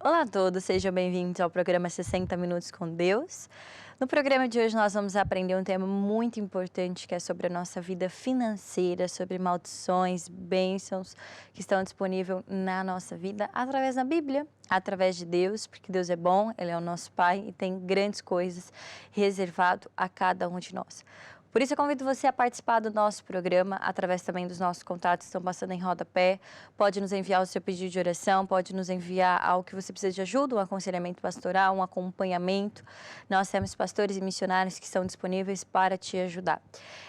Olá a todos, sejam bem-vindos ao programa 60 Minutos com Deus. No programa de hoje nós vamos aprender um tema muito importante que é sobre a nossa vida financeira, sobre maldições, bênçãos que estão disponíveis na nossa vida através da Bíblia, através de Deus, porque Deus é bom, Ele é o nosso Pai e tem grandes coisas reservado a cada um de nós. Por isso eu convido você a participar do nosso programa, através também dos nossos contatos que estão passando em rodapé. Pode nos enviar o seu pedido de oração, pode nos enviar algo que você precisa de ajuda, um aconselhamento pastoral, um acompanhamento. Nós temos pastores e missionários que estão disponíveis para te ajudar.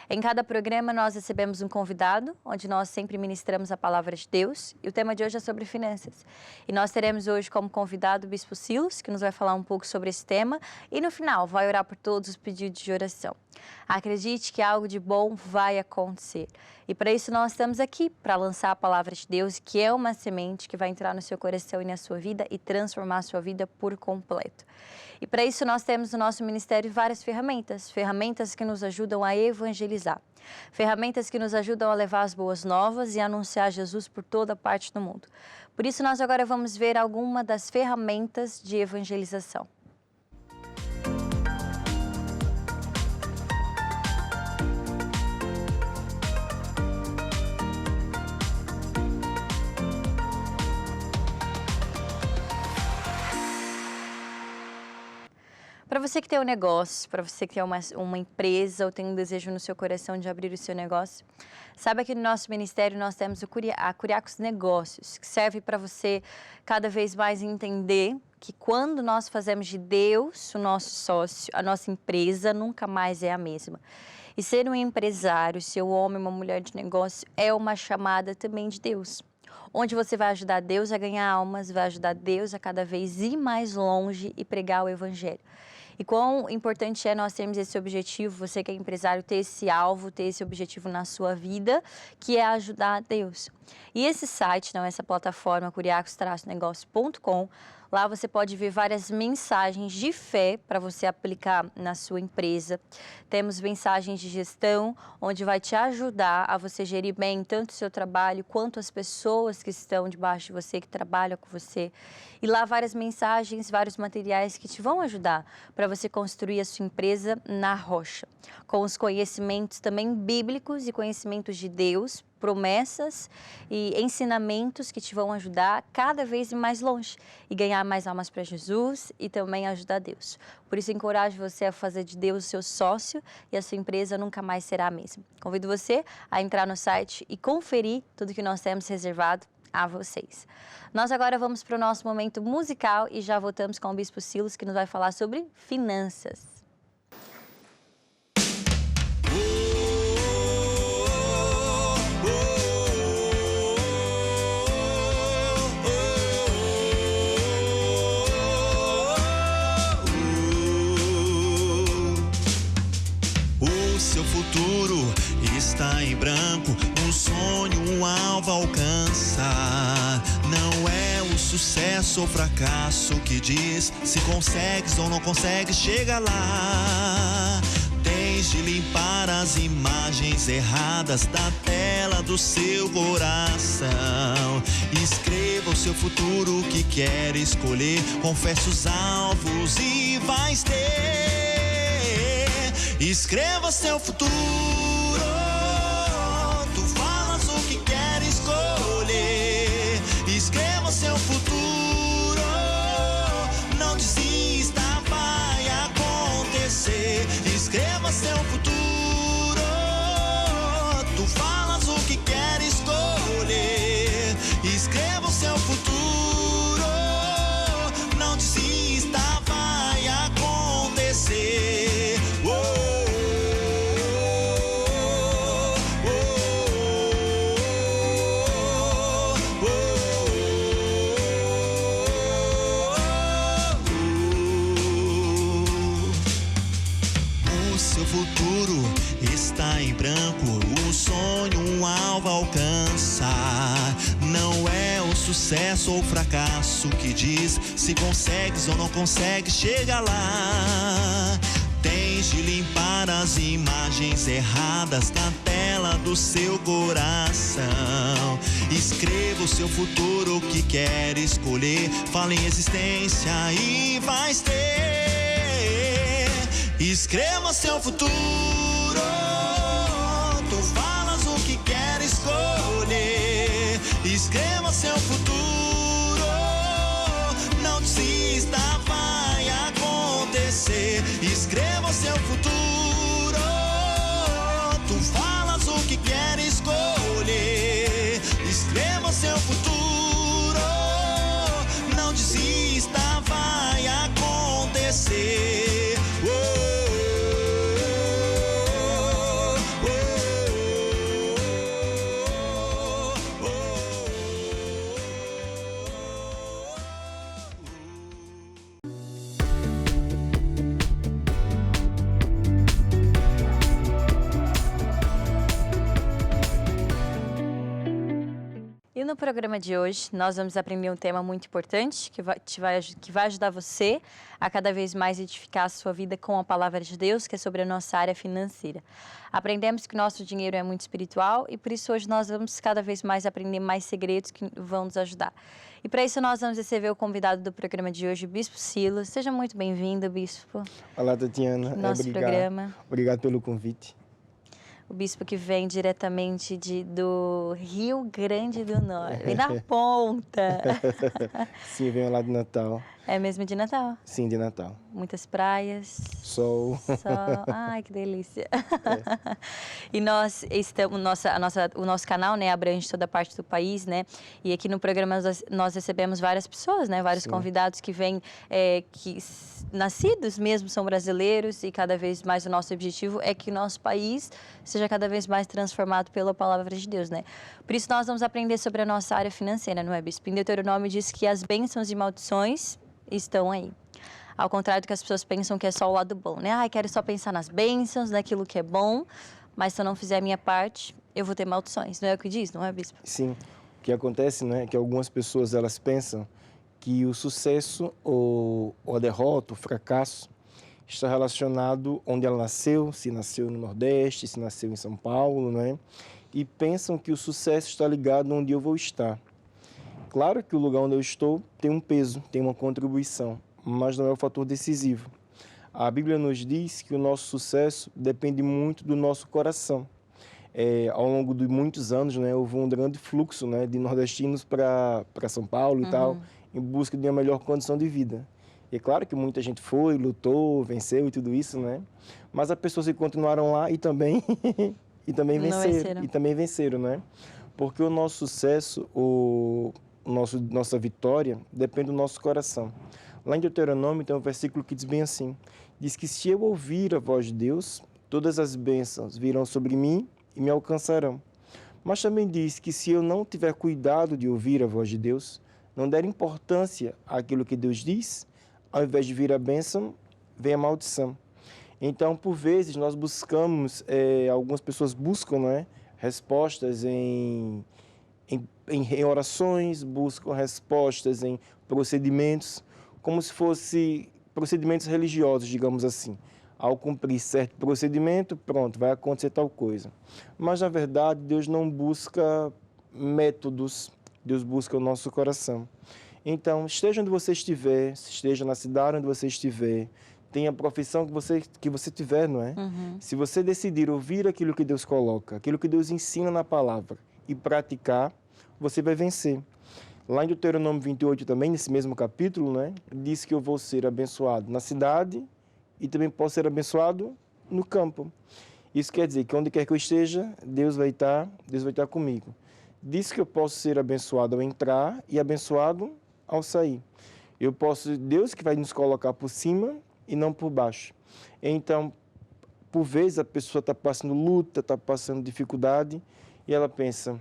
Em cada programa nós recebemos um convidado, onde nós sempre ministramos a palavra de Deus. E o tema de hoje é sobre finanças. E nós teremos hoje como convidado o Bispo Silos, que nos vai falar um pouco sobre esse tema. E no final vai orar por todos os pedidos de oração. Acredite que algo de bom vai acontecer. E para isso nós estamos aqui, para lançar a palavra de Deus, que é uma semente que vai entrar no seu coração e na sua vida e transformar a sua vida por completo. E para isso nós temos no nosso ministério várias ferramentas que nos ajudam a evangelizar, ferramentas que nos ajudam a levar as boas novas e anunciar Jesus por toda parte do mundo. Por isso nós agora vamos ver algumas das ferramentas de evangelização. Para você que tem um negócio, para você que tem uma empresa ou tem um desejo no seu coração de abrir o seu negócio, sabe que no nosso ministério nós temos a Curiacos Negócios, que serve para você cada vez mais entender que quando nós fazemos de Deus o nosso sócio, a nossa empresa nunca mais é a mesma. E ser um empresário, ser um homem, uma mulher de negócio é uma chamada também de Deus. Onde você vai ajudar Deus a ganhar almas, vai ajudar Deus a cada vez ir mais longe e pregar o Evangelho. E quão importante é nós termos esse objetivo, você que é empresário, ter esse alvo, ter esse objetivo na sua vida, que é ajudar a Deus. E esse site, essa plataforma, curiacos-negócio.com, lá você pode ver várias mensagens de fé para você aplicar na sua empresa. Temos mensagens de gestão, onde vai te ajudar a você gerir bem tanto o seu trabalho, quanto as pessoas que estão debaixo de você, que trabalham com você. E lá várias mensagens, vários materiais que te vão ajudar para você construir a sua empresa na rocha. Com os conhecimentos também bíblicos e conhecimentos de Deus, promessas e ensinamentos que te vão ajudar cada vez mais longe e ganhar mais almas para Jesus e também ajudar Deus. Por isso, encorajo você a fazer de Deus o seu sócio e a sua empresa nunca mais será a mesma. Convido você a entrar no site e conferir tudo que nós temos reservado a vocês. Nós agora vamos para o nosso momento musical e já voltamos com o Bispo Silos, que nos vai falar sobre finanças. Seu futuro está em branco, um sonho, um alvo a alcançar. Não é o sucesso ou fracasso que diz se consegues ou não consegues, chega lá. Tens de limpar as imagens erradas da tela do seu coração. Escreva o seu futuro que quer escolher, confesse os alvos e vais ter. Escreva seu futuro, tu falas o que quer escolher. Escreva seu futuro, não desista, vai acontecer. Escreva seu futuro, tu falas o que quer escolher. Escreva o seu futuro, não desista, vai acontecer. Está em branco, um sonho, um alvo a alcançar. Não é o sucesso ou fracasso que diz se consegues ou não consegues, chega lá. Tens de limpar as imagens erradas da tela do seu coração. Escreva o seu futuro, o que quer escolher. Fala em existência e vai ter. Escreva seu futuro. Tu falas o que quer escolher. Escreva seu futuro. Não desista, vai acontecer. Escreva seu futuro. Tu falas o que quer escolher. Escreva seu futuro. Não desista, vai acontecer. E no programa de hoje, nós vamos aprender um tema muito importante que vai ajudar você a cada vez mais edificar a sua vida com a palavra de Deus, que é sobre a nossa área financeira. Aprendemos que o nosso dinheiro é muito espiritual e por isso hoje nós vamos cada vez mais aprender mais segredos que vão nos ajudar. E para isso nós vamos receber o convidado do programa de hoje, o Bispo Silas. Seja muito bem-vindo, Bispo. Olá, Tatiana. Nosso programa. Obrigado pelo convite. O bispo que vem diretamente do Rio Grande do Norte, vem da ponta. Sim, venho lá de Natal. É mesmo de Natal? Sim, de Natal. Muitas praias. Sol. Sol. Ai, que delícia. É. E nós estamos, o nosso canal, né, abrange toda a parte do país, né? E aqui no programa nós recebemos várias pessoas, né? Vários convidados que vêm, nascidos mesmo, são brasileiros, e cada vez mais o nosso objetivo é que o nosso país seja cada vez mais transformado pela palavra de Deus, né? Por isso nós vamos aprender sobre a nossa área financeira, não é, Bispo? Em Deuteronômio diz que as bênçãos e maldições estão aí. Ao contrário do que as pessoas pensam que é só o lado bom, né? Quero só pensar nas bênçãos, naquilo que é bom, mas se eu não fizer a minha parte, eu vou ter maldições. Não é o que diz, não é, Bispo? Sim. O que acontece, né, é que algumas pessoas, elas pensam que o sucesso ou a derrota, o fracasso, está relacionado onde ela nasceu, se nasceu no Nordeste, se nasceu em São Paulo, né? E pensam que o sucesso está ligado onde eu vou estar. Claro que o lugar onde eu estou tem um peso, tem uma contribuição, mas não é o fator decisivo. A Bíblia nos diz que o nosso sucesso depende muito do nosso coração. Ao longo de muitos anos, né, houve um grande fluxo, né, de nordestinos para São Paulo e tal, em busca de uma melhor condição de vida. E é claro que muita gente foi, lutou, venceu e tudo isso, né? Mas as pessoas que continuaram lá e também venceram, né? Porque o nosso sucesso, nossa vitória depende do nosso coração. Lá em Deuteronômio tem um versículo que diz bem assim, diz que se eu ouvir a voz de Deus, todas as bênçãos virão sobre mim e me alcançarão. Mas também diz que se eu não tiver cuidado de ouvir a voz de Deus, não der importância àquilo que Deus diz, ao invés de vir a bênção, vem a maldição. Então, por vezes, nós buscamos, algumas pessoas buscam, né, respostas em orações, buscam respostas em procedimentos, como se fossem procedimentos religiosos, digamos assim. Ao cumprir certo procedimento, pronto, vai acontecer tal coisa. Mas, na verdade, Deus não busca métodos, Deus busca o nosso coração. Então, esteja onde você estiver, esteja na cidade onde você estiver, tenha a profissão que você tiver, não é? Se você decidir ouvir aquilo que Deus coloca, aquilo que Deus ensina na palavra e praticar, você vai vencer. Lá em Deuteronômio 28 também, nesse mesmo capítulo, né, diz que eu vou ser abençoado na cidade e também posso ser abençoado no campo. Isso quer dizer que onde quer que eu esteja, Deus vai estar comigo. Diz que eu posso ser abençoado ao entrar e abençoado ao sair. Deus que vai nos colocar por cima e não por baixo. Então, por vezes a pessoa está passando luta, está passando dificuldade e ela pensa,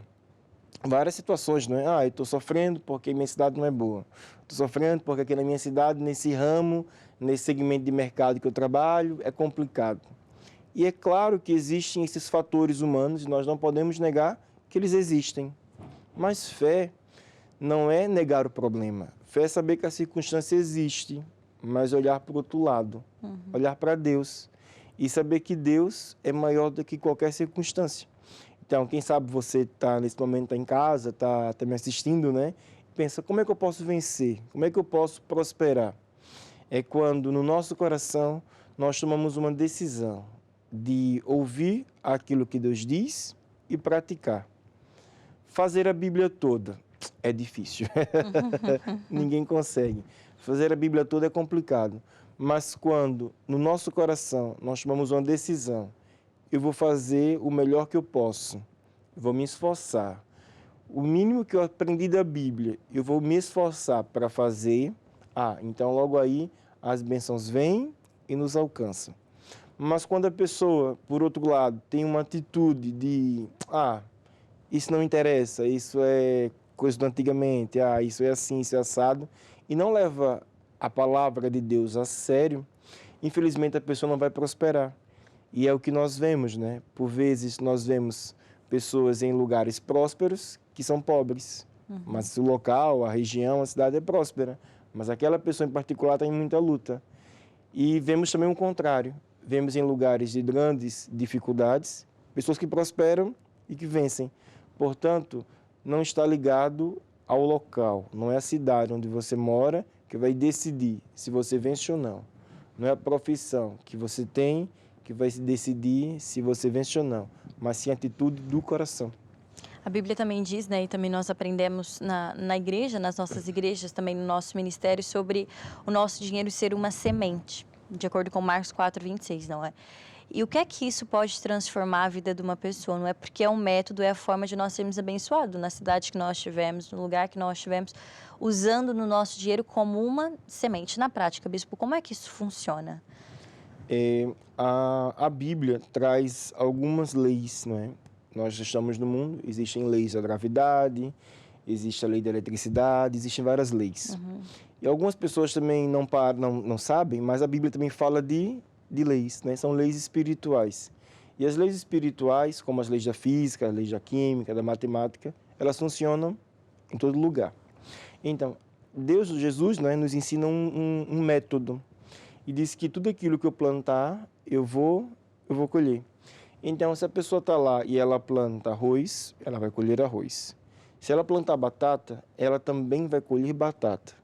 várias situações, não é? Eu estou sofrendo porque minha cidade não é boa. Estou sofrendo porque aqui na minha cidade, nesse ramo, nesse segmento de mercado que eu trabalho, é complicado. E é claro que existem esses fatores humanos e nós não podemos negar que eles existem. Mas fé não é negar o problema. Fé é saber que a circunstância existe, mas olhar para o outro lado, olhar para Deus e saber que Deus é maior do que qualquer circunstância. Então, quem sabe você está nesse momento tá em casa, está me assistindo, né? Pensa, como é que eu posso vencer? Como é que eu posso prosperar? É quando no nosso coração nós tomamos uma decisão de ouvir aquilo que Deus diz e praticar. Fazer a Bíblia toda é difícil. Ninguém consegue. Fazer a Bíblia toda é complicado. Mas quando no nosso coração nós tomamos uma decisão, eu vou fazer o melhor que eu posso, eu vou me esforçar. O mínimo que eu aprendi da Bíblia, eu vou me esforçar para fazer. Então logo aí as bênçãos vêm e nos alcançam. Mas quando a pessoa, por outro lado, tem uma atitude de isso não interessa, isso é coisa do antigamente, isso é assim, isso é assado, e não leva a palavra de Deus a sério, infelizmente a pessoa não vai prosperar. E é o que nós vemos, né? Por vezes nós vemos pessoas em lugares prósperos que são pobres, mas o local, a região, a cidade é próspera, mas aquela pessoa em particular está em muita luta. E vemos também o contrário, vemos em lugares de grandes dificuldades, pessoas que prosperam e que vencem. Portanto, não está ligado ao local, não é a cidade onde você mora que vai decidir se você vence ou não. Não é a profissão que você tem que vai decidir se você vence ou não, mas sim a atitude do coração. A Bíblia também diz, né, e também nós aprendemos na igreja, nas nossas igrejas, também no nosso ministério, sobre o nosso dinheiro ser uma semente, de acordo com Marcos 4:26, não é? E o que é que isso pode transformar a vida de uma pessoa? Não é porque é um método, é a forma de nós sermos abençoados na cidade que nós tivemos, no lugar que nós tivemos, usando no nosso dinheiro como uma semente. Na prática, bispo, como é que isso funciona? A Bíblia traz algumas leis, não é? Nós estamos no mundo, existem leis da gravidade, existe a lei da eletricidade, existem várias leis. E algumas pessoas também não sabem, mas a Bíblia também fala de leis, né? São leis espirituais. E as leis espirituais, como as leis da física, as leis da química, da matemática, elas funcionam em todo lugar. Então, Jesus, né, nos ensina um método e diz que tudo aquilo que eu plantar, eu vou colher. Então, se a pessoa está lá e ela planta arroz, ela vai colher arroz. Se ela plantar batata, ela também vai colher batata.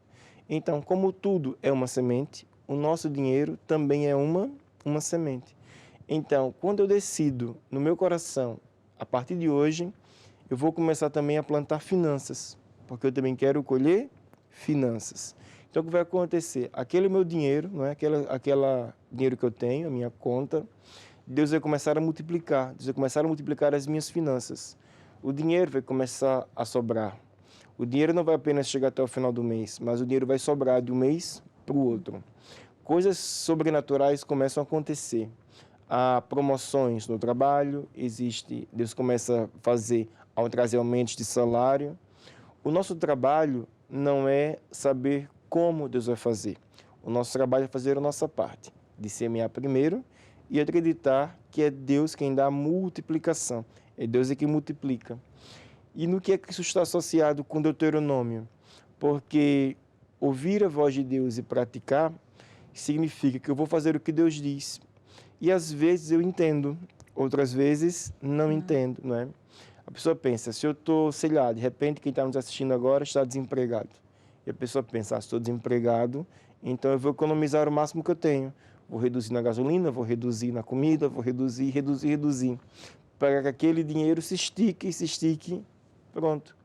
Então, como tudo é uma semente, o nosso dinheiro também é uma semente. Então, quando eu decido no meu coração, a partir de hoje, eu vou começar também a plantar finanças, porque eu também quero colher finanças. Então, o que vai acontecer? Aquele meu dinheiro, não é? aquela dinheiro que eu tenho, a minha conta, Deus vai começar a multiplicar. Deus vai começar a multiplicar as minhas finanças. O dinheiro vai começar a sobrar. O dinheiro não vai apenas chegar até o final do mês, mas o dinheiro vai sobrar de um mês para o outro. Coisas sobrenaturais começam a acontecer. Há promoções no trabalho, Deus começa a trazer aumentos de salário. O nosso trabalho não é saber como Deus vai fazer. O nosso trabalho é fazer a nossa parte, de semear primeiro e acreditar que é Deus quem dá a multiplicação. É Deus que multiplica. E no que é que isso está associado com Deuteronômio? Porque ouvir a voz de Deus e praticar significa que eu vou fazer o que Deus diz. E às vezes eu entendo, outras vezes não entendo, não é? A pessoa pensa, se eu estou, sei lá, de repente quem está nos assistindo agora está desempregado. E a pessoa pensa, estou desempregado, então eu vou economizar o máximo que eu tenho. Vou reduzir na gasolina, vou reduzir na comida, vou reduzir, para que aquele dinheiro se estique, pronto.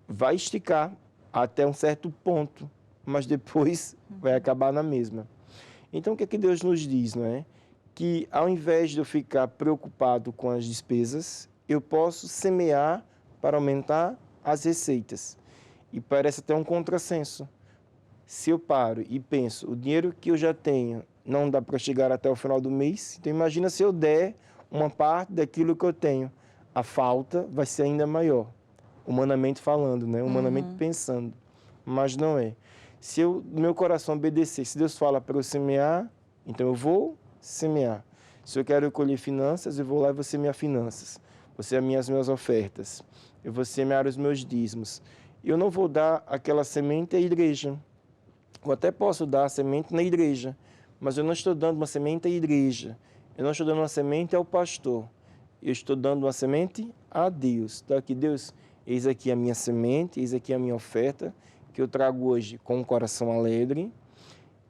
Vai esticar até um certo ponto, mas depois vai acabar na mesma. Então, o que é que Deus nos diz, não é? Que ao invés de eu ficar preocupado com as despesas, eu posso semear para aumentar as receitas. E parece até um contrassenso. Se eu paro e penso, o dinheiro que eu já tenho não dá para chegar até o final do mês, então imagina se eu der uma parte daquilo que eu tenho. A falta vai ser ainda maior, humanamente falando, né? Humanamente pensando, mas não é. Se eu, no meu coração, obedecer, se Deus fala para eu semear, então eu vou semear. Se eu quero colher finanças, eu vou lá e vou semear finanças. Vou semear as minhas ofertas. Eu vou semear os meus dízimos. Eu não vou dar aquela semente à igreja. Eu até posso dar a semente na igreja, mas eu não estou dando uma semente à igreja. Eu não estou dando uma semente ao pastor. eu estou dando uma semente a Deus. Então aqui, Deus, eis aqui a minha semente, eis aqui a minha oferta, que eu trago hoje com um coração alegre,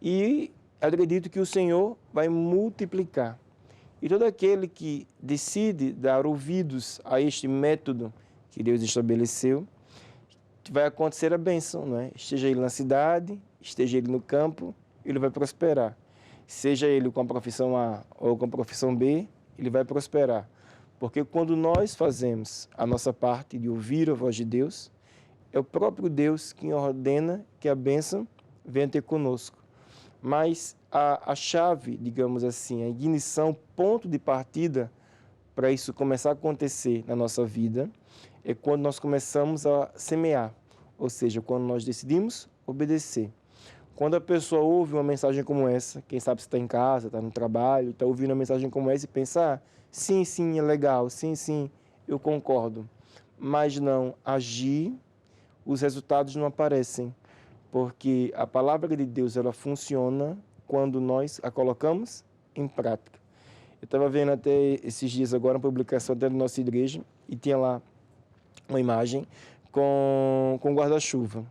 e acredito que o Senhor vai multiplicar. E todo aquele que decide dar ouvidos a este método que Deus estabeleceu, vai acontecer a bênção, não é? Esteja ele na cidade, esteja ele no campo, ele vai prosperar. Seja ele com a profissão A ou com a profissão B, ele vai prosperar. Porque quando nós fazemos a nossa parte de ouvir a voz de Deus, é o próprio Deus quem ordena que a bênção venha ter conosco. Mas a chave, digamos assim, a ignição, o ponto de partida para isso começar a acontecer na nossa vida é quando nós começamos a semear, ou seja, quando nós decidimos obedecer. Quando a pessoa ouve uma mensagem como essa, quem sabe você está em casa, está no trabalho, está ouvindo uma mensagem como essa e pensa, sim, sim, é legal, sim, sim, eu concordo, mas não agir, os resultados não aparecem, porque a palavra de Deus ela funciona quando nós a colocamos em prática. Eu estava vendo até esses dias agora uma publicação até da nossa igreja e tinha lá uma imagem com guarda-chuva.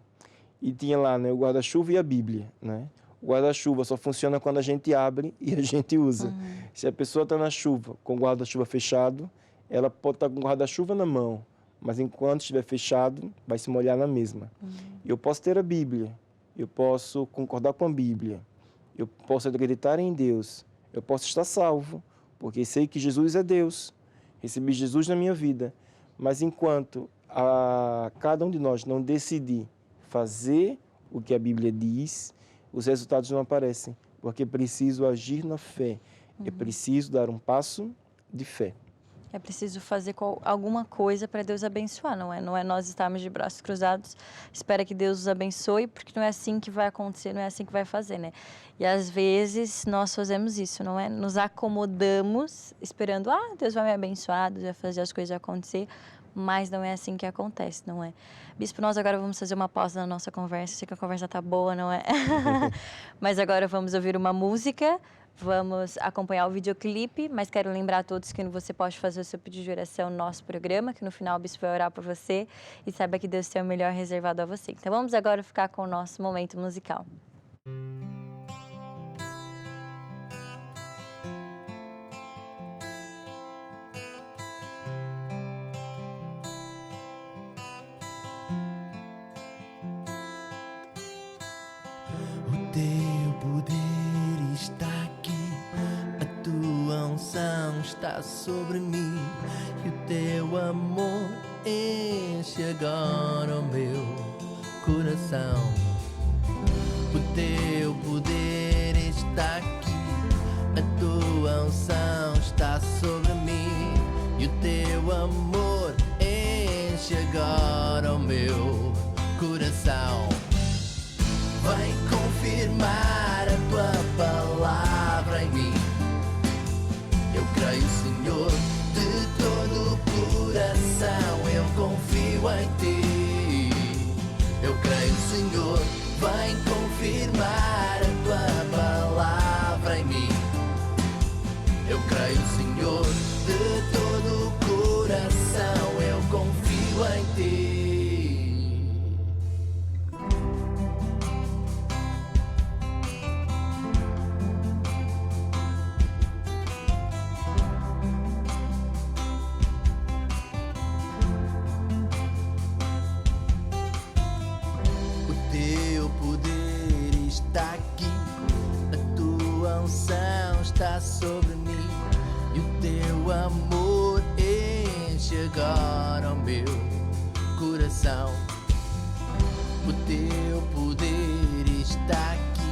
E tinha lá, né, o guarda-chuva e a Bíblia, né? O guarda-chuva só funciona quando a gente abre e a gente usa. Se a pessoa está na chuva com o guarda-chuva fechado, ela pode estar com o guarda-chuva na mão, mas enquanto estiver fechado, vai se molhar na mesma. Eu posso ter a Bíblia, eu posso concordar com a Bíblia, eu posso acreditar em Deus, eu posso estar salvo, porque sei que Jesus é Deus, recebi Jesus na minha vida, mas enquanto cada um de nós não decidir fazer o que a Bíblia diz, os resultados não aparecem, porque é preciso agir na fé, é preciso dar um passo de fé. É preciso fazer alguma coisa para Deus abençoar, não é? Não é nós estarmos de braços cruzados, espera que Deus os abençoe, porque não é assim que vai acontecer, não é assim que vai fazer, né? E às vezes nós fazemos isso, não é? Nos acomodamos esperando, Deus vai me abençoar, Deus vai fazer as coisas acontecer, mas não é assim que acontece, não é? Bispo, nós agora vamos fazer uma pausa na nossa conversa, sei que a conversa tá boa, não é? Mas agora vamos ouvir uma música, vamos acompanhar o videoclipe, mas quero lembrar a todos que você pode fazer o seu pedido de oração no nosso programa, que no final o Bispo vai orar por você e saiba que Deus tem o melhor reservado a você. Então vamos agora ficar com o nosso momento musical. O teu poder está aqui, a tua unção está sobre mim e o teu amor enche agora o meu coração. O teu poder está aqui, a tua unção está sobre mim e o teu amor enche agora o meu coração. Vem confirmar a tua palavra em mim. Eu creio, Senhor, de todo o coração. Eu confio em ti. Eu creio, Senhor, vem confirmar a tua palavra em mim. Eu creio, Senhor, de todo o coração. Eu confio em ti. Está sobre mim e o teu amor enche agora o meu coração. O teu poder está aqui,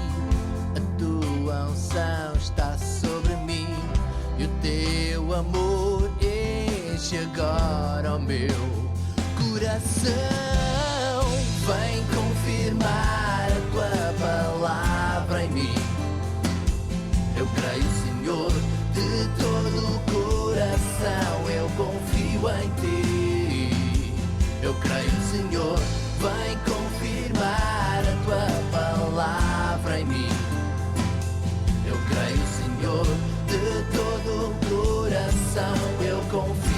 a tua unção está sobre mim e o teu amor enche agora o meu coração. Vem confirmar a tua palavra em mim. Eu creio, Senhor, de todo o coração. Eu confio em ti. Eu creio, Senhor, vem confirmar a tua palavra em mim. Eu creio, Senhor, de todo o coração. Eu confio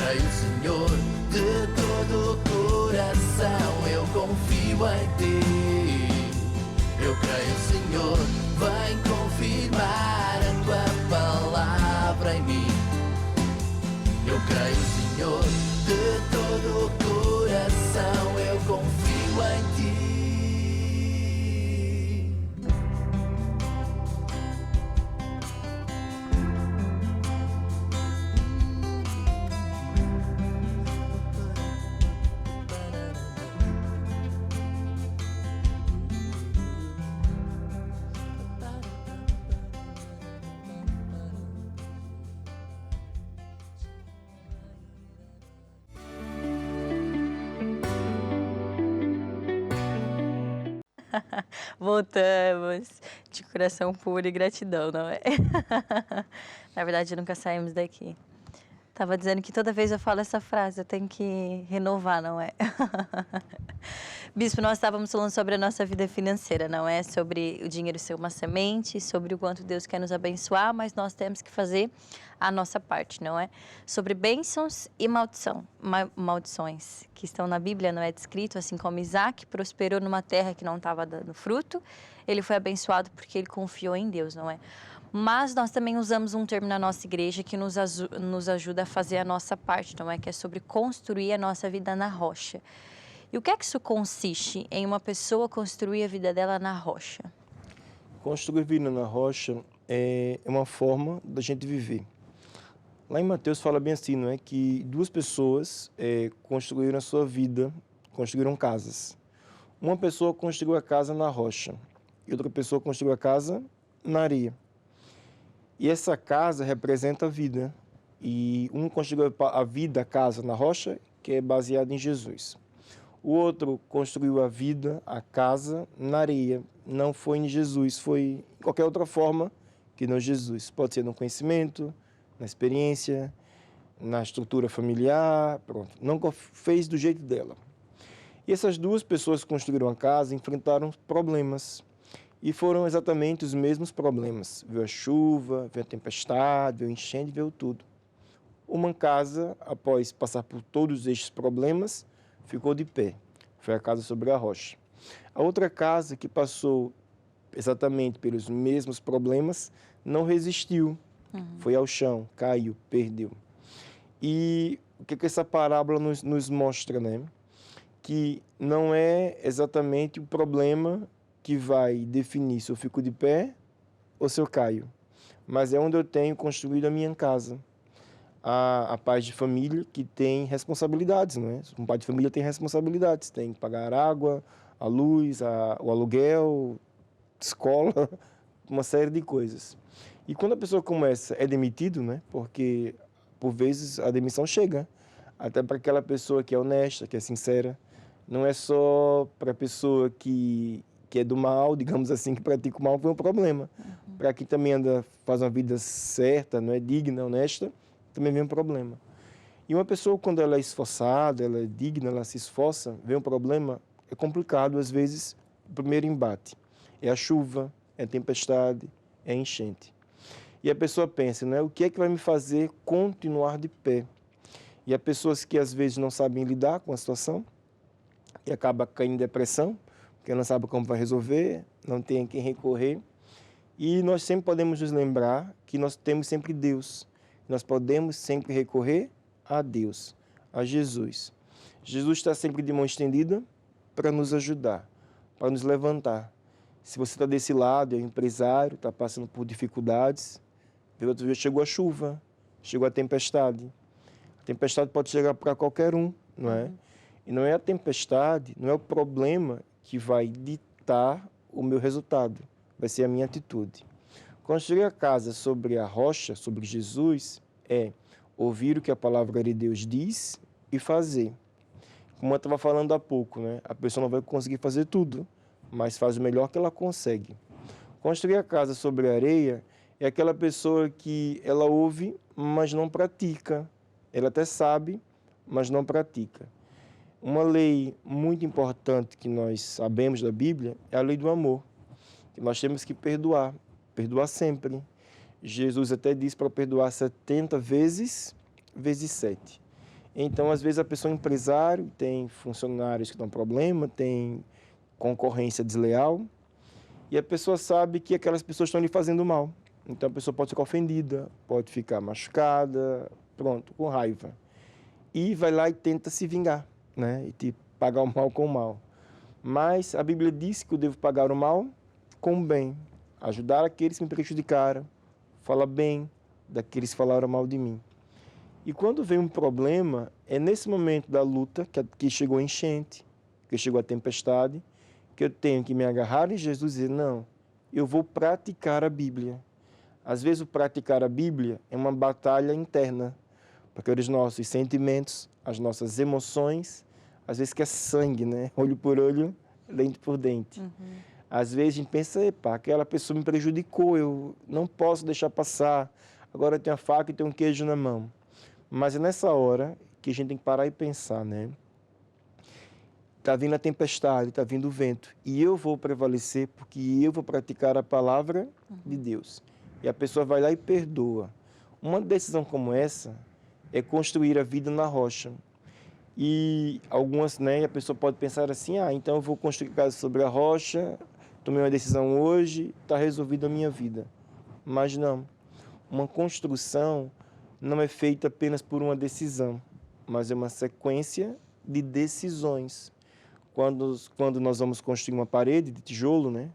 creio, Senhor, de todo o coração. Eu confio em Ti. Eu creio, Senhor, vem confirmar a Tua palavra em mim. Eu creio, Senhor, de todo o coração. Eu confio em Ti. Voltamos de coração puro e gratidão, não é? Na verdade, nunca saímos daqui. Tava dizendo que toda vez eu falo essa frase, eu tenho que renovar, não é? Bispo, nós estávamos falando sobre a nossa vida financeira, não é? Sobre o dinheiro ser uma semente, sobre o quanto Deus quer nos abençoar, mas nós temos que fazer a nossa parte, não é? Sobre bênçãos e maldições, que estão na Bíblia, não é descrito, assim como Isaac prosperou numa terra que não estava dando fruto, ele foi abençoado porque ele confiou em Deus, não é? Mas nós também usamos um termo na nossa igreja que nos ajuda a fazer a nossa parte, não é? Que é sobre construir a nossa vida na rocha. E o que é que isso consiste em uma pessoa construir a vida dela na rocha? Construir vida na rocha é uma forma da gente viver. Lá em Mateus fala bem assim, não é? Que duas pessoas construíram a sua vida, construíram casas. Uma pessoa construiu a casa na rocha e outra pessoa construiu a casa na areia. E essa casa representa a vida. E um construiu a vida, a casa na rocha, que é baseada em Jesus. O outro construiu a vida, a casa, na areia. Não foi em Jesus, foi em qualquer outra forma que não Jesus. Pode ser no conhecimento, na experiência, na estrutura familiar, pronto. Nunca fez do jeito dela. E essas duas pessoas que construíram a casa enfrentaram problemas. E foram exatamente os mesmos problemas. Veio a chuva, veio a tempestade, veio a enchente, veio tudo. Uma casa, após passar por todos estes problemas, ficou de pé. Foi a casa sobre a rocha. A outra casa, que passou exatamente pelos mesmos problemas, não resistiu. Foi ao chão, caiu, perdeu. E o que essa parábola nos mostra, né? Que não é exatamente o problema que vai definir se eu fico de pé ou se eu caio, mas é onde eu tenho construído a minha casa. A pai de família que tem responsabilidades, não é? Um pai de família tem responsabilidades, tem que pagar a água, a luz, o aluguel, escola, uma série de coisas. E quando a pessoa começa, é demitido, né? Porque por vezes a demissão chega até para aquela pessoa que é honesta, que é sincera. Não é só para a pessoa que é do mal, digamos assim, que pratica o mal, foi um problema. Para quem também faz uma vida certa, não é digna, honesta, também vem um problema. E uma pessoa, quando ela é esforçada, ela é digna, ela se esforça, vem um problema, é complicado, às vezes, o primeiro embate. É a chuva, é a tempestade, é a enchente. E a pessoa pensa, né, o que é que vai me fazer continuar de pé? E há pessoas que, às vezes, não sabem lidar com a situação e acaba caindo em depressão, porque não sabe como vai resolver, não tem a quem recorrer. E nós sempre podemos nos lembrar que nós temos sempre Deus. Nós podemos sempre recorrer a Deus, a Jesus. Jesus está sempre de mão estendida para nos ajudar, para nos levantar. Se você está desse lado, é um empresário, está passando por dificuldades, outro dia chegou a chuva, chegou a tempestade. A tempestade pode chegar para qualquer um, não é? E não é a tempestade, não é o problema que vai ditar o meu resultado, vai ser a minha atitude. Construir a casa sobre a rocha, sobre Jesus, é ouvir o que a palavra de Deus diz e fazer. Como eu estava falando há pouco, né? A pessoa não vai conseguir fazer tudo, mas faz o melhor que ela consegue. Construir a casa sobre a areia é aquela pessoa que ela ouve, mas não pratica. Ela até sabe, mas não pratica. Uma lei muito importante que nós sabemos da Bíblia é a lei do amor. Que nós temos que perdoar sempre. Jesus até diz para perdoar 70 vezes 7. Então, às vezes, a pessoa é empresário, tem funcionários que dão problema, tem concorrência desleal, e a pessoa sabe que aquelas pessoas estão lhe fazendo mal. Então, a pessoa pode ficar ofendida, pode ficar machucada, pronto, com raiva. E vai lá e tenta se vingar, né? E te pagar o mal com o mal. Mas a Bíblia diz que eu devo pagar o mal com o bem, ajudar aqueles que me prejudicaram, falar bem daqueles que falaram mal de mim. E quando vem um problema, é nesse momento da luta, que chegou a enchente, que chegou a tempestade, que eu tenho que me agarrar em Jesus e dizer, não, eu vou praticar a Bíblia. Às vezes o praticar a Bíblia é uma batalha interna, porque os nossos sentimentos, as nossas emoções, às vezes que é sangue, né? Olho por olho, dente por dente. Às vezes a gente pensa, epa, aquela pessoa me prejudicou, eu não posso deixar passar, agora eu tenho a faca e tenho um queijo na mão. Mas é nessa hora que a gente tem que parar e pensar, né? Está vindo a tempestade, está vindo o vento, e eu vou prevalecer porque eu vou praticar a palavra de Deus. E a pessoa vai lá e perdoa. Uma decisão como essa é construir a vida na rocha. E algumas, né, a pessoa pode pensar assim, então eu vou construir casa sobre a rocha, tomei uma decisão hoje, está resolvida a minha vida. Mas não, uma construção não é feita apenas por uma decisão, mas é uma sequência de decisões. Quando nós vamos construir uma parede de tijolo, né,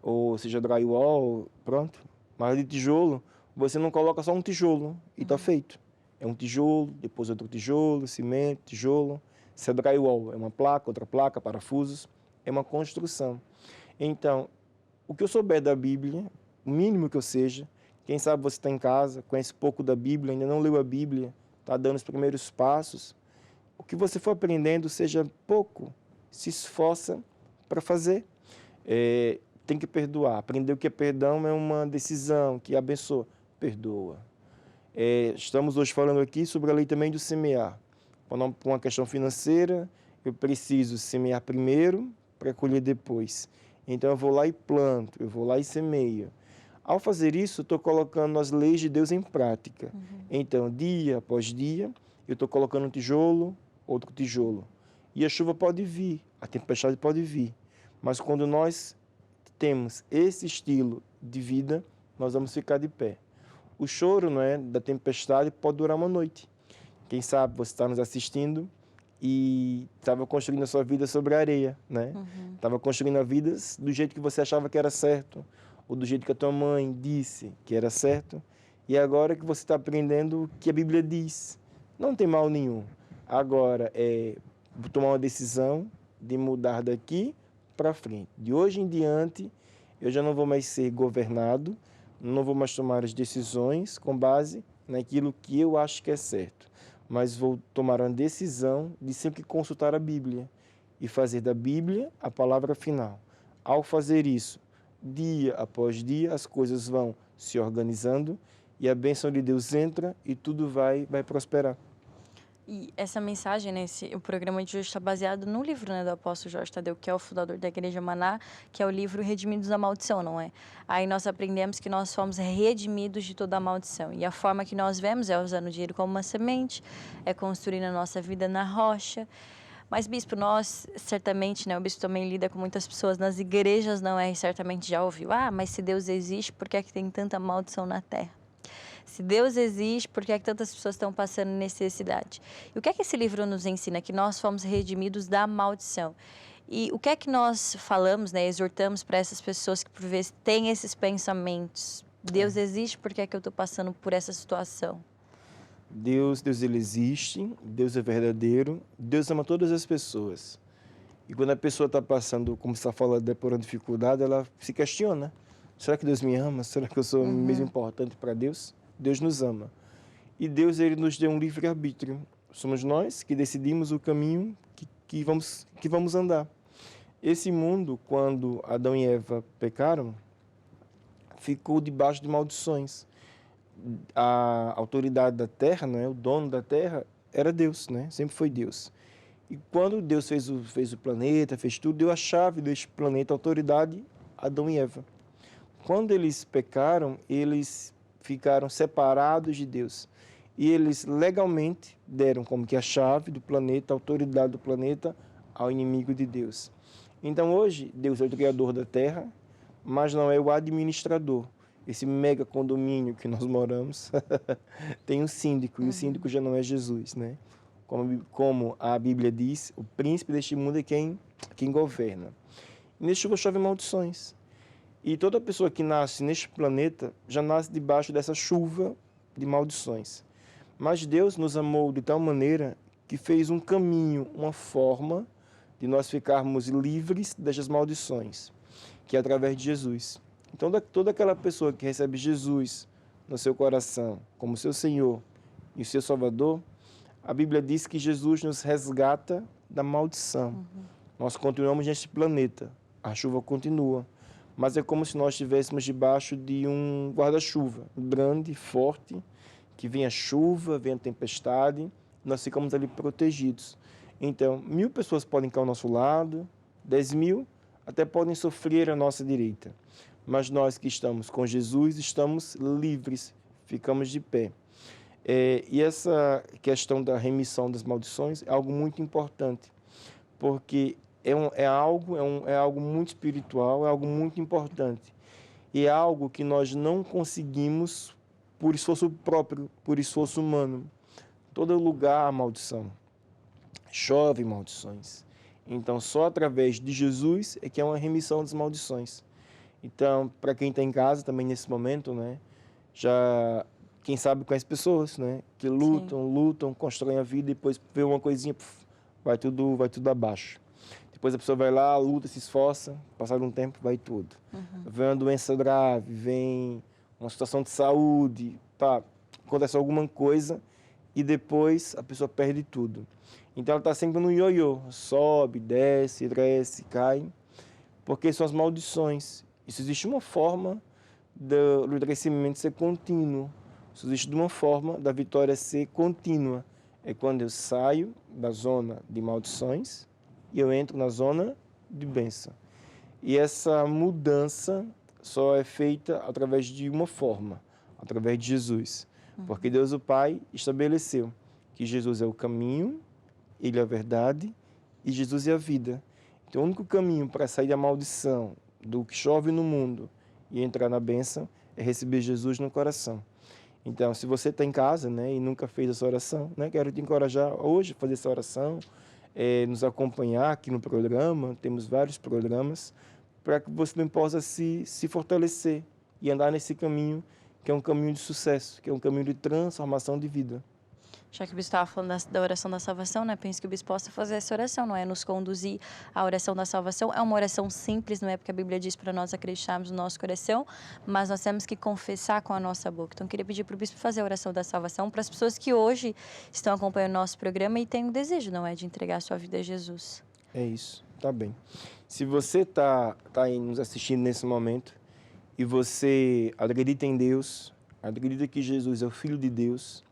ou seja, drywall, pronto, mas de tijolo, você não coloca só um tijolo e está feito. É um tijolo, depois outro tijolo, cimento, tijolo. Se é drywall, é uma placa, outra placa, parafusos. É uma construção. Então, o que eu souber da Bíblia, o mínimo que eu seja, quem sabe você está em casa, conhece pouco da Bíblia, ainda não leu a Bíblia, está dando os primeiros passos. O que você for aprendendo, seja pouco, se esforça para fazer. Tem que perdoar. Aprender o que é perdão é uma decisão que abençoa. Perdoa. Estamos hoje falando aqui sobre a lei também do semear. Por uma questão financeira, eu preciso semear primeiro para colher depois. Então eu vou lá e planto, eu vou lá e semeio. Ao fazer isso, eu estou colocando as leis de Deus em prática. Então, dia após dia, eu estou colocando um tijolo, outro tijolo. E a chuva pode vir, a tempestade pode vir. Mas quando nós temos esse estilo de vida, nós vamos ficar de pé. O choro, não é, da tempestade pode durar uma noite. Quem sabe você está nos assistindo e estava construindo a sua vida sobre a areia, né? Estava construindo a vida do jeito que você achava que era certo, ou do jeito que a tua mãe disse que era certo, e agora que você está aprendendo o que a Bíblia diz. Não tem mal nenhum. Agora é tomar uma decisão de mudar daqui para frente. De hoje em diante, eu já não vou mais ser governado, não vou mais tomar as decisões com base naquilo que eu acho que é certo, mas vou tomar uma decisão de sempre consultar a Bíblia e fazer da Bíblia a palavra final. Ao fazer isso, dia após dia, as coisas vão se organizando e a bênção de Deus entra e tudo vai prosperar. E essa mensagem, né, o programa de hoje está baseado no livro, né, do apóstolo Jorge Tadeu, que é o fundador da Igreja Maná, que é o livro Redimidos da Maldição, não é? Aí nós aprendemos que nós fomos redimidos de toda a maldição. E a forma que nós vemos é usando o dinheiro como uma semente, é construindo a nossa vida na rocha. Mas, bispo, nós certamente, né, o bispo também lida com muitas pessoas nas igrejas, não é? E certamente já ouviu, mas se Deus existe, por que é que tem tanta maldição na terra? Se Deus existe, por que é que tantas pessoas estão passando necessidade? E o que é que esse livro nos ensina? Que nós fomos redimidos da maldição. E o que é que nós falamos, né, exortamos para essas pessoas que por vezes têm esses pensamentos? Deus existe, por que é que eu estou passando por essa situação? Deus ele existe, Deus é verdadeiro, Deus ama todas as pessoas. E quando a pessoa está passando, como você está falando, por uma dificuldade, ela se questiona. Será que Deus me ama? Será que eu sou mesmo importante para Deus? Deus nos ama. E Deus ele nos deu um livre-arbítrio. Somos nós que decidimos o caminho que vamos andar. Esse mundo, quando Adão e Eva pecaram, ficou debaixo de maldições. A autoridade da terra, né, o dono da terra, era Deus, né? Sempre foi Deus. E quando Deus fez o planeta, fez tudo, deu a chave deste planeta, a autoridade, a Adão e Eva. Quando eles pecaram, eles ficaram separados de Deus. e eles legalmente deram como que a chave do planeta, a autoridade do planeta ao inimigo de Deus. Então hoje, Deus é o criador da Terra, mas não é o administrador. Esse mega condomínio que nós moramos tem um síndico, e o síndico já não é Jesus, né? Como a Bíblia diz, o príncipe deste mundo é quem governa. E neste chuva chove maldições. E toda pessoa que nasce neste planeta já nasce debaixo dessa chuva de maldições. Mas Deus nos amou de tal maneira que fez um caminho, uma forma de nós ficarmos livres destas maldições, que é através de Jesus. Então, toda aquela pessoa que recebe Jesus no seu coração como seu Senhor e o seu Salvador, a Bíblia diz que Jesus nos resgata da maldição. Nós continuamos neste planeta, a chuva continua, mas é como se nós estivéssemos debaixo de um guarda-chuva grande, forte, que vem a chuva, vem a tempestade, nós ficamos ali protegidos. Então, 1000 pessoas podem cair ao nosso lado, 10.000 até podem sofrer à nossa direita. Mas nós que estamos com Jesus, estamos livres, ficamos de pé. E essa questão da remissão das maldições é algo muito importante, porque é algo muito espiritual, é algo muito importante. E é algo que nós não conseguimos por esforço próprio, por esforço humano. Todo lugar há maldição. Chove maldições. Então, só através de Jesus é que é uma remissão das maldições. Então, para quem está em casa também nesse momento, né, já, quem sabe, conhece pessoas, né, que lutam, constroem a vida e depois vê uma coisinha, vai tudo abaixo. Depois a pessoa vai lá, luta, se esforça, passado um tempo, vai tudo. Vem uma doença grave, vem uma situação de saúde, acontece alguma coisa e depois a pessoa perde tudo. Então ela está sempre no ioiô, sobe, desce, cai, porque são as maldições. Isso existe uma forma do crescimento ser contínuo, isso existe uma forma da vitória ser contínua. É quando eu saio da zona de maldições e eu entro na zona de bênção. E essa mudança só é feita através de uma forma, através de Jesus. Porque Deus o Pai estabeleceu que Jesus é o caminho, Ele é a verdade e Jesus é a vida. Então o único caminho para sair da maldição, do que chove no mundo e entrar na bênção, é receber Jesus no coração. Então, se você está em casa, né, e nunca fez essa oração, né, quero te encorajar hoje a fazer essa oração, nos acompanhar aqui no programa, temos vários programas, para que você também possa se fortalecer e andar nesse caminho, que é um caminho de sucesso, que é um caminho de transformação de vida. Já que o bispo estava falando da oração da salvação, né? Penso que o bispo possa fazer essa oração, não é? Nos conduzir à oração da salvação. É uma oração simples, não é? Porque a Bíblia diz para nós acreditarmos no nosso coração, mas nós temos que confessar com a nossa boca. Então, eu queria pedir para o bispo fazer a oração da salvação para as pessoas que hoje estão acompanhando o nosso programa e têm um desejo, não é? De entregar a sua vida a Jesus. É isso, tá bem. Se você tá aí nos assistindo nesse momento e você acredita em Deus, acredita que Jesus é o Filho de Deus,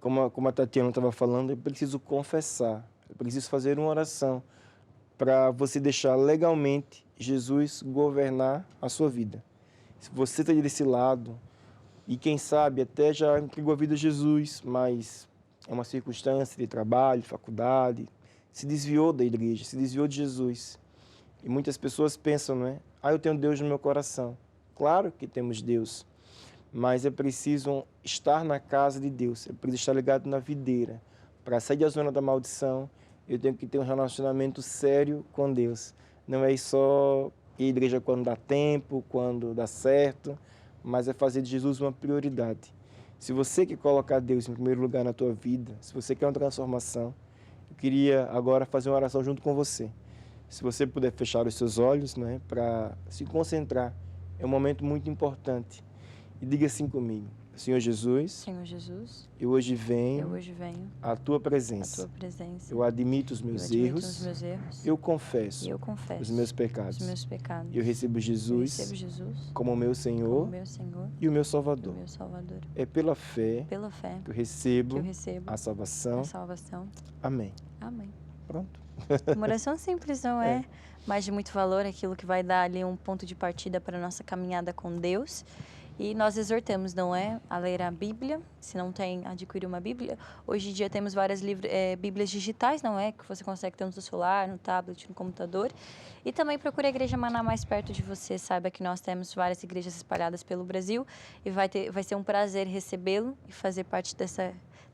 como a Tatiana estava falando, eu preciso confessar, eu preciso fazer uma oração para você deixar legalmente Jesus governar a sua vida. Se você está desse lado e quem sabe até já entregou a vida a Jesus, mas é uma circunstância de trabalho, faculdade, se desviou da igreja, se desviou de Jesus. E muitas pessoas pensam, não é? Eu tenho Deus no meu coração. Claro que temos Deus, mas é preciso estar na casa de Deus, é preciso estar ligado na videira. Para sair da zona da maldição, eu tenho que ter um relacionamento sério com Deus. Não é só ir à igreja quando dá tempo, quando dá certo, mas é fazer de Jesus uma prioridade. Se você quer colocar Deus em primeiro lugar na tua vida, se você quer uma transformação, eu queria agora fazer uma oração junto com você. Se você puder fechar os seus olhos, né, para se concentrar, é um momento muito importante. E diga assim comigo: Senhor Jesus, eu hoje venho à tua presença. Eu admito os meus erros, eu confesso os meus pecados. Eu recebo Jesus como meu Senhor e o meu Salvador. É pela fé que eu recebo a salvação. Amém. Pronto. Uma oração simples, não é? Mas de muito valor, aquilo que vai dar ali um ponto de partida para a nossa caminhada com Deus. E nós exortamos, não é? A ler a Bíblia. Se não tem, adquirir uma Bíblia. Hoje em dia temos várias Bíblias digitais, não é? Que você consegue ter no seu celular, no tablet, no computador. E também procure a Igreja Maná mais perto de você. Saiba que nós temos várias igrejas espalhadas pelo Brasil e vai ser um prazer recebê-lo e fazer parte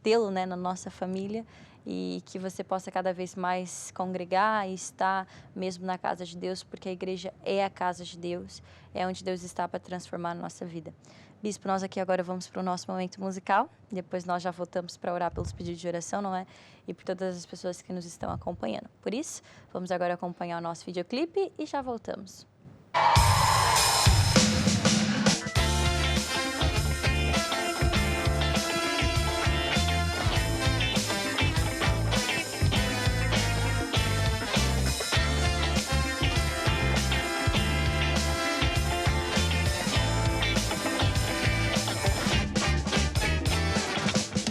tê-lo, né, na nossa família, e que você possa cada vez mais congregar e estar mesmo na casa de Deus, porque a igreja é a casa de Deus, é onde Deus está para transformar a nossa vida. Bispo, nós aqui agora vamos para o nosso momento musical, depois nós já voltamos para orar pelos pedidos de oração, não é? E por todas as pessoas que nos estão acompanhando. Por isso, vamos agora acompanhar o nosso videoclipe e já voltamos.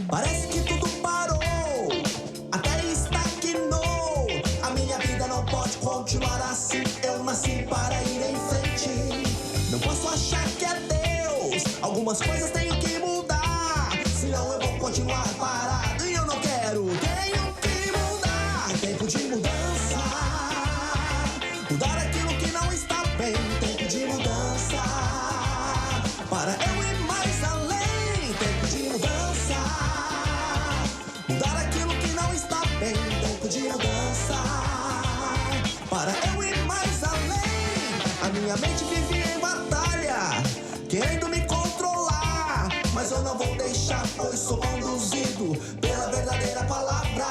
Parece que tudo parou, até estagnou. A minha vida não pode continuar assim. Eu nasci para ir em frente. Não posso achar que é Deus. Algumas coisas tenho que mudar, senão eu vou continuar parado. E eu não quero, tenho que mudar. Tempo de mudança, mudar aquilo que não está bem. Tempo de mudança, para eu ir mais além. Tempo de mudança, mudar aquilo que não está bem. Tempo de mudança, para eu ir mais além. A minha mente vive em batalha, querendo me controlar, mas eu não vou deixar, pois sou conduzido pela verdadeira palavra.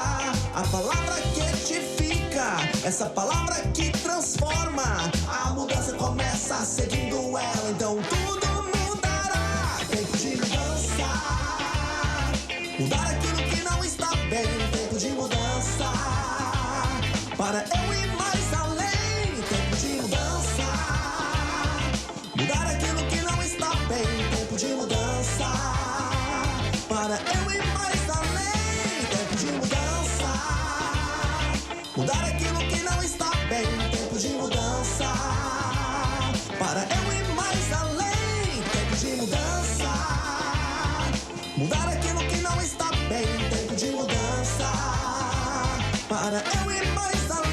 A palavra que edifica, essa palavra que transforma. A mudança começa seguindo ela, então tudo mudará. Tempo de mudança, mudar aquilo que não está bem. Tempo de mudança, para eu ir mais além. Tempo de mudança, mudar aquilo que não está bem. Tempo de mudança, para eu ir mais além. Tempo de mudança, mudar aquilo que não está bem. Tempo de mudança, para eu ir mais além. Tempo de mudança, mudar aquilo que não está bem. Tempo de mudança, para eu ir mais além.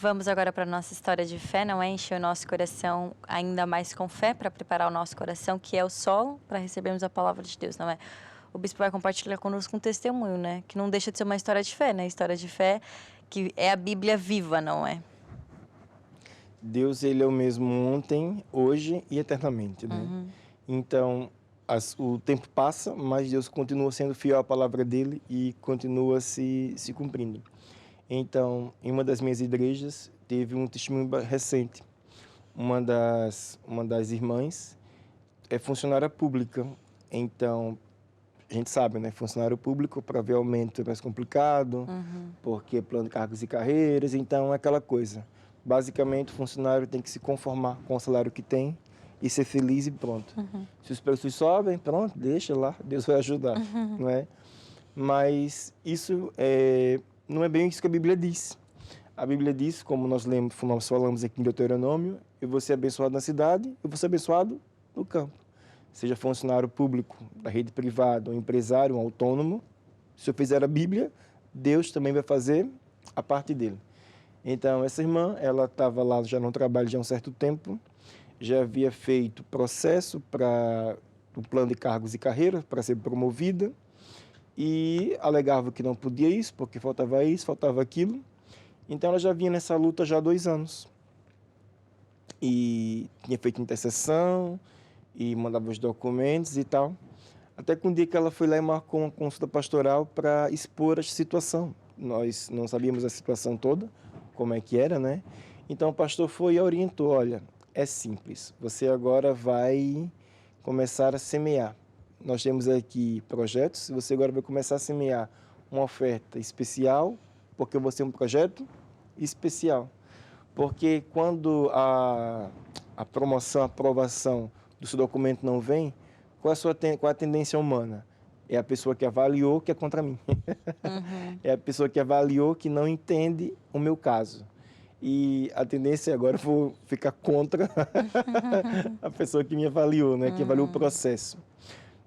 Vamos agora para a nossa história de fé, não é? Encher o nosso coração ainda mais com fé, para preparar o nosso coração, que é o solo, para recebermos a palavra de Deus, não é? O bispo vai compartilhar conosco um testemunho, né? Que não deixa de ser uma história de fé, né? História de fé que é a Bíblia viva, não é? Deus, ele é o mesmo ontem, hoje e eternamente, né? Então, o tempo passa, mas Deus continua sendo fiel à palavra dele e continua se cumprindo. Então, em uma das minhas igrejas, teve um testemunho recente. Uma das irmãs é funcionária pública. Então, a gente sabe, né? Funcionário público, para ver aumento é mais complicado, porque plano de cargos e carreiras, então é aquela coisa. Basicamente, o funcionário tem que se conformar com o salário que tem e ser feliz e pronto. Se os preços sobem, pronto, deixa lá, Deus vai ajudar, não é? Mas isso não é bem isso que a Bíblia diz. A Bíblia diz, como nós falamos aqui em Deuteronômio, eu vou ser abençoado na cidade, eu vou ser abençoado no campo. Seja funcionário público da rede privada, um empresário, um autônomo, se eu fizer a Bíblia, Deus também vai fazer a parte dele. Então, essa irmã, ela estava lá já no trabalho já há um certo tempo, já havia feito processo para o plano de cargos e carreiras, para ser promovida, e alegava que não podia isso, porque faltava isso, faltava aquilo. Então, ela já vinha nessa luta já há 2 anos. E tinha feito intercessão, e mandava os documentos e tal. Até que um dia que ela foi lá e marcou uma consulta pastoral para expor a situação. Nós não sabíamos a situação toda, como é que era, né? Então o pastor foi e orientou, olha, é simples, você agora vai começar a semear. Nós temos aqui projetos, você agora vai começar a semear uma oferta especial, porque você é um projeto especial. Porque quando a promoção, a aprovação do seu documento não vem, qual é a tendência humana? É a pessoa que avaliou que é contra mim. É a pessoa que avaliou que não entende o meu caso. E a tendência agora eu vou ficar contra a pessoa que me avaliou, né? Que avaliou o processo.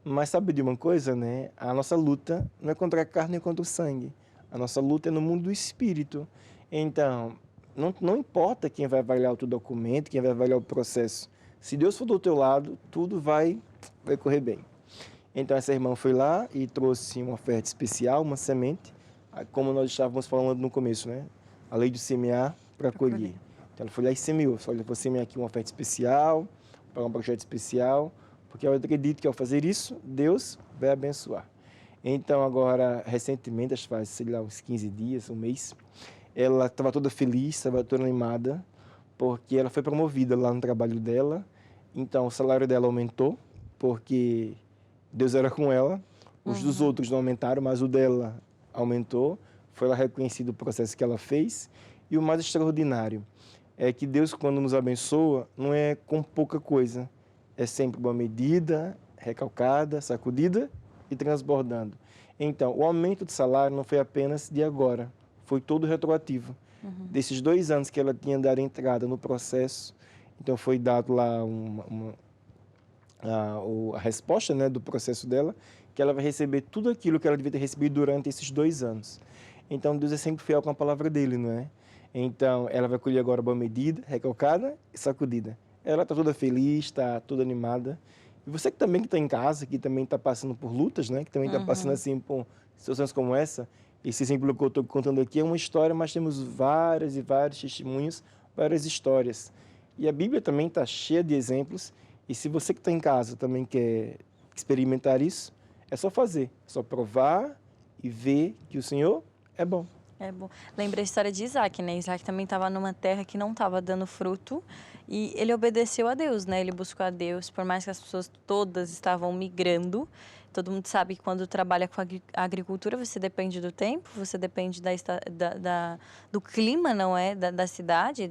Mas sabe de uma coisa, né? A nossa luta não é contra a carne nem contra o sangue. A nossa luta é no mundo do espírito. Então, não importa quem vai avaliar o teu documento, quem vai avaliar o processo. Se Deus for do teu lado, tudo vai correr bem. Então, essa irmã foi lá e trouxe uma oferta especial, uma semente, como nós estávamos falando no começo, né? A lei de semear para colher. Então, ela foi lá e semeou. Olha, eu vou semear aqui uma oferta especial, para um projeto especial, porque eu acredito que ao fazer isso, Deus vai abençoar. Então, agora, recentemente, acho que faz, sei lá, uns 15 dias, um mês, ela estava toda feliz, estava toda animada, porque ela foi promovida lá no trabalho dela. Então, o salário dela aumentou, porque Deus era com ela. Os dos outros não aumentaram, mas o dela aumentou. Foi lá reconhecido o processo que ela fez. E o mais extraordinário é que Deus, quando nos abençoa, não é com pouca coisa. É sempre uma medida, recalcada, sacudida e transbordando. Então, o aumento de salário não foi apenas de agora, foi todo retroativo. Desses 2 anos que ela tinha dado entrada no processo, então foi dado lá a resposta, né, do processo dela, que ela vai receber tudo aquilo que ela devia ter recebido durante esses 2 anos. Então, Deus é sempre fiel com a palavra dele, não é? Então, ela vai colher agora boa medida, recalcada e sacudida. Ela está toda feliz, está toda animada. E você que também está em casa, que também está passando por lutas, né? Que também está passando assim por situações como essa. Esse exemplo que eu estou contando aqui é uma história, mas temos várias e vários testemunhos, várias histórias. E a Bíblia também está cheia de exemplos. E se você que está em casa também quer experimentar isso, é só fazer. É só provar e ver que o Senhor é bom. É bom. Lembra a história de Isaac, né? Isaac também estava numa terra que não estava dando fruto e ele obedeceu a Deus, né? Ele buscou a Deus, por mais que as pessoas todas estavam migrando. Todo mundo sabe que quando trabalha com a agricultura, você depende do tempo, você depende do clima, não é? Da cidade,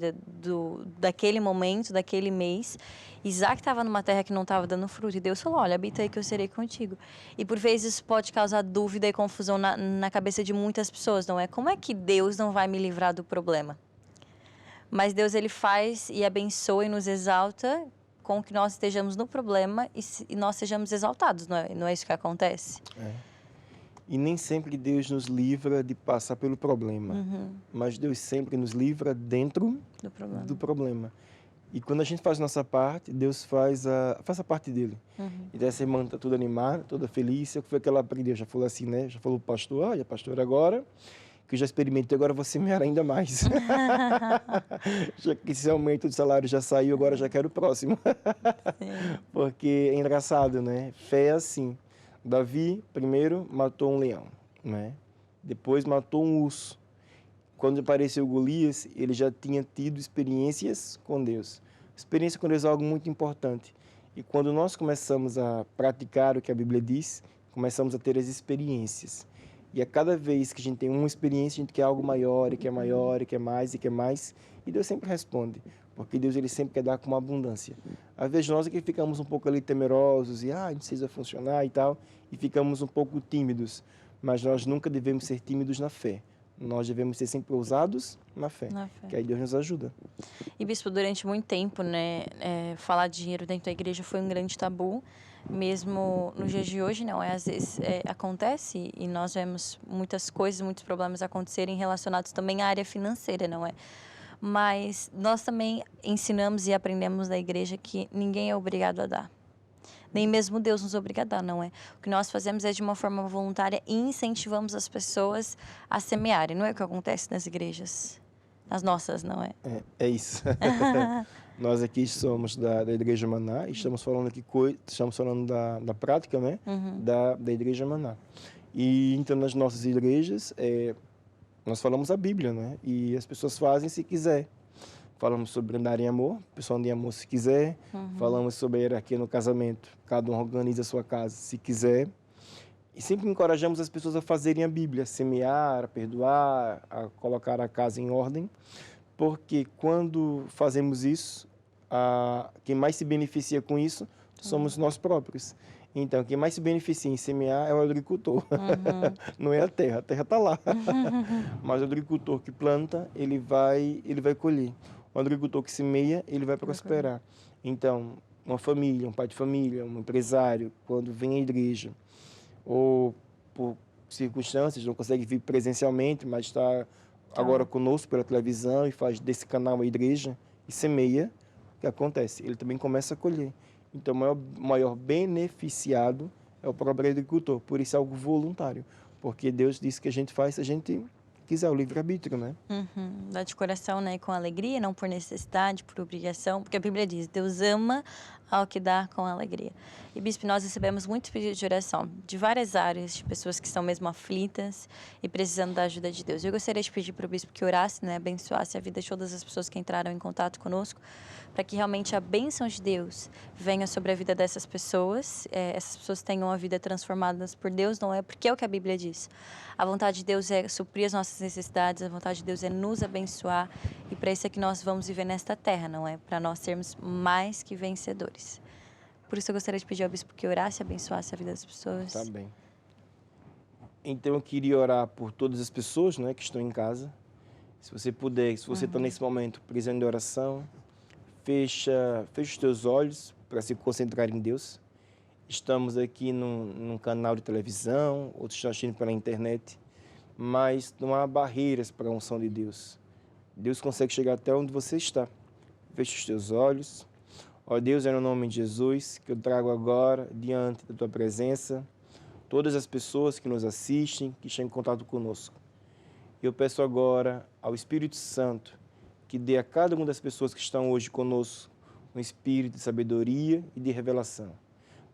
daquele momento, daquele mês. Isaac estava numa terra que não estava dando fruto e Deus falou, olha, habita aí que eu serei contigo. E por vezes isso pode causar dúvida e confusão na cabeça de muitas pessoas, não é? Como é que Deus não vai me livrar do problema? Mas Deus, ele faz e abençoa e nos exalta com que nós estejamos no problema e nós sejamos exaltados, não é isso que acontece? É. E nem sempre Deus nos livra de passar pelo problema, mas Deus sempre nos livra dentro do problema. E quando a gente faz a nossa parte, Deus faz a parte dele. Então essa irmã está toda animada, toda feliz. O que foi que ela aprendeu? Já falou assim, né? Já falou para o pastor, olha, pastor, agora que eu já experimentei, agora eu vou semear ainda mais. Já que esse aumento de salário já saiu, agora já quero o próximo. Porque é engraçado, né? Fé é assim. Davi, primeiro, matou um leão, né? Depois matou um urso. Quando apareceu Golias, ele já tinha tido experiências com Deus. Experiência com Deus é algo muito importante. E quando nós começamos a praticar o que a Bíblia diz, começamos a ter as experiências. E a cada vez que a gente tem uma experiência, a gente quer algo maior, e quer maior, e quer mais, e quer mais. E Deus sempre responde, porque Deus ele sempre quer dar com uma abundância. Às vezes nós é que ficamos um pouco ali temerosos, e não sei se vai funcionar e tal, e ficamos um pouco tímidos. Mas nós nunca devemos ser tímidos na fé. Nós devemos ser sempre ousados na fé, que aí Deus nos ajuda. E, bispo, durante muito tempo, né, falar de dinheiro dentro da igreja foi um grande tabu, mesmo nos dias de hoje, não é? Às vezes acontece e nós vemos muitas coisas, muitos problemas acontecerem relacionados também à área financeira, não é? Mas nós também ensinamos e aprendemos na igreja que ninguém é obrigado a dar. Nem mesmo Deus nos obriga a dar, não é? O que nós fazemos é de uma forma voluntária e incentivamos as pessoas a semearem. Não é o que acontece nas igrejas, nas nossas, não é? É isso. Nós aqui somos da Igreja Maná e estamos falando aqui da prática, né? Da Igreja Maná. E então nas nossas igrejas nós falamos a Bíblia, né? E as pessoas fazem se quiser. Falamos sobre andar em amor, o pessoal anda em amor se quiser. Falamos sobre a hierarquia no casamento, cada um organiza a sua casa se quiser. E sempre encorajamos as pessoas a fazerem a Bíblia, a semear, a perdoar, a colocar a casa em ordem, porque quando fazemos isso, quem mais se beneficia com isso somos nós próprios. Então, quem mais se beneficia em semear é o agricultor, não é a terra está lá. Mas o agricultor que planta, ele vai colher. O agricultor que semeia, ele vai prosperar. Então, uma família, um pai de família, um empresário, quando vem à igreja, ou por circunstâncias, não consegue vir presencialmente, mas está agora conosco pela televisão e faz desse canal a igreja e semeia, o que acontece? Ele também começa a colher. Então, o maior beneficiado é o próprio agricultor. Por isso é algo voluntário. Porque Deus disse que a gente faz se a gente quiser, o livre-arbítrio, né? Dá de coração, né? Com alegria, não por necessidade, por obrigação. Porque a Bíblia diz, Deus ama ao que dá com alegria. E, Bispo, nós recebemos muitos pedidos de oração de várias áreas, de pessoas que estão mesmo aflitas e precisando da ajuda de Deus. Eu gostaria de pedir para o Bispo que orasse, né? Abençoasse a vida de todas as pessoas que entraram em contato conosco, para que realmente a bênção de Deus venha sobre a vida dessas pessoas. Essas pessoas tenham a vida transformada por Deus, não é? Porque é o que a Bíblia diz. A vontade de Deus é suprir as nossas necessidades, a vontade de Deus é nos abençoar, e para isso é que nós vamos viver nesta terra, não é? Para nós sermos mais que vencedores. Por isso eu gostaria de pedir ao Bispo que orasse e abençoasse a vida das pessoas. Tá bem. Então eu queria orar por todas as pessoas, né, que estão em casa. Se você puder, se você está nesse momento precisando de oração, fecha os teus olhos para se concentrar em Deus. Estamos aqui num canal de televisão, outros estão assistindo pela internet, mas não há barreiras para a unção de Deus. Deus consegue chegar até onde você está. Feche os teus olhos. Ó Deus, é no nome de Jesus que eu trago agora, diante da Tua presença, todas as pessoas que nos assistem, que estão em contato conosco. Eu peço agora ao Espírito Santo que dê a cada uma das pessoas que estão hoje conosco um espírito de sabedoria e de revelação,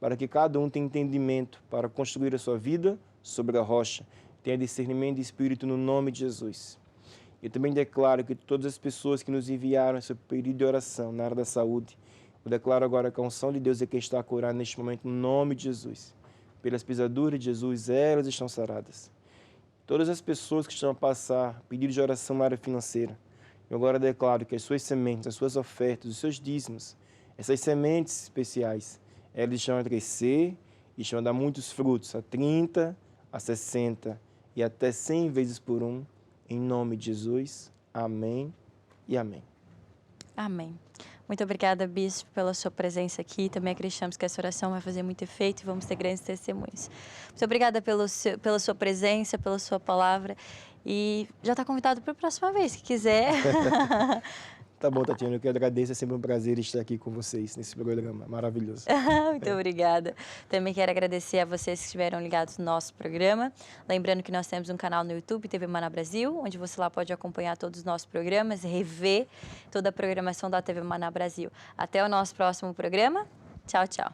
para que cada um tenha entendimento para construir a sua vida sobre a rocha, tenha discernimento de espírito no nome de Jesus. Eu também declaro que todas as pessoas que nos enviaram esse período de oração na área da saúde, eu declaro agora que a unção de Deus é quem está a curar neste momento no nome de Jesus. Pelas pisaduras de Jesus, elas estão saradas. Todas as pessoas que estão a passar pedido de oração na área financeira, eu agora declaro que as suas sementes, as suas ofertas, os seus dízimos, essas sementes especiais, elas estão a crescer e estão a dar muitos frutos, a 30, a 60 e até 100 vezes por um, em nome de Jesus. Amém e amém. Amém. Muito obrigada, Bispo, pela sua presença aqui. Também acreditamos que essa oração vai fazer muito efeito e vamos ter grandes testemunhos. Muito obrigada pela sua presença, pela sua palavra. E já está convidado para a próxima vez, que quiser. Tá bom, Tatiana, eu que agradeço. É sempre um prazer estar aqui com vocês nesse programa maravilhoso. Muito obrigada. Também quero agradecer a vocês que estiveram ligados no nosso programa. Lembrando que nós temos um canal no YouTube, TV Maná Brasil, onde você lá pode acompanhar todos os nossos programas, rever toda a programação da TV Maná Brasil. Até o nosso próximo programa. Tchau, tchau.